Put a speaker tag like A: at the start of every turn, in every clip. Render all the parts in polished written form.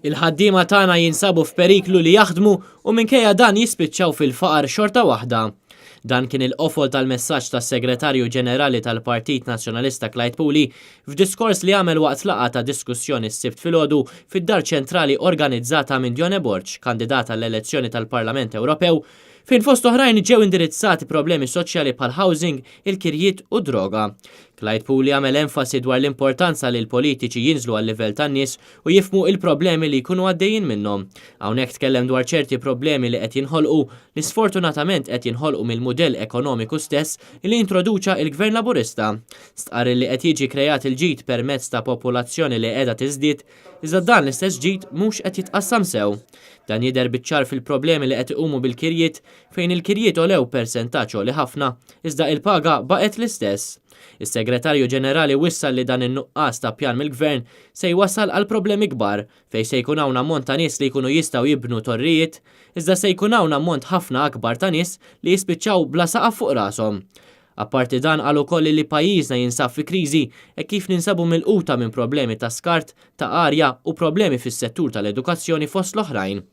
A: Il-ħaddiema tagħna jinsabu f'periklu li jaħdmu u minkejja dan jispiċċaw fil-faqar xorta waħda. Dan kien il-qofol tal-messaġġ tas-Segretarju Ġenerali tal-Partit Nazzjonalista Clyde Puli f'diskors li għamel waqt laqgħa ta' diskussjoni s-sibt filgħodu fid-dar ċentrali organizzata minn Dionne Borch, kandidata għall-elezzjoni tal-Parlament Ewropew, fejn fost oħrajn ġew indirizzati problemi soċjali bħal housing, il-kirjiet u droga. Clyde Puli għamel enfasi dwar l-importanza li l-politiċi jinżlu għal-livell tan-nies u jifmu il-problemi li jkunu għaddejjin minnhom. Hawnhekk tkellem dwar ċerti problemi li qed jinħolqu li sfortunatament qed jinħolqu mill-mudell ekonomiku stess li introduċa il-Gvern Laburista. Stqarri li qed jiġi krejat il-ġid permezz ta' popolazzjoni li qiegħda tiżdied, iżda dan l-istess ġid mhux qed jitqassam sew. Dan jidher biċ-ċar fil-problemi li qed iqumu bil-kirjiet fejn il-kirjiet olew persentaġġ għoli ħafna iżda il-paga baqgħet l-istess. Is-Segretarju Ġenerali wissal li dan in-nuqqas ta' pjan mill-Gvern se jwassal għal problemi kbar fejn se jkun hawn ammont ta' nies li jkunu jistgħu jibnu torrijiet, iżda se jkun hawn ammont ħafna akbar ta' nies li jispiċċaw bla saqaf fuq rashom. Apparti dan għal ukoll li pajjiżna jinsab fi kriżi e kif ninsabu mill-quta minn problemi ta' skart, ta' arja u problemi fis-settur tal-edukazzjoni fost l-oħrajn.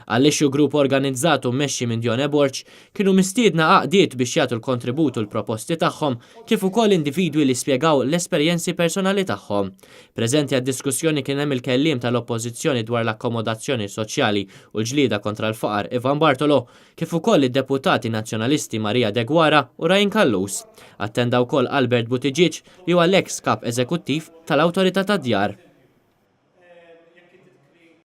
A: Għall-ixxu grupp organizzatu mmexxi minn Dionne Borch kienu mistiedna għaqdiet biex jagħtu l-kontributu l-proposti tagħhom kif ukoll individwi li spjegaw l-esperjenzi personali tagħhom. Preżenti għad-diskussjoni kien hemm il-kelliem tal-Oppożizzjoni dwar l-akkomodazzjoni soċjali u l-ġlieda kontra l-faqar Ivan Bartolo, kif ukoll id-deputati nazzjonalisti Marija De Guara u Rajn Kallus. Attenda wkoll Albert Buttigieg li huwa l-eks kap eżekuttiv tal-Awtorità tad-Djar.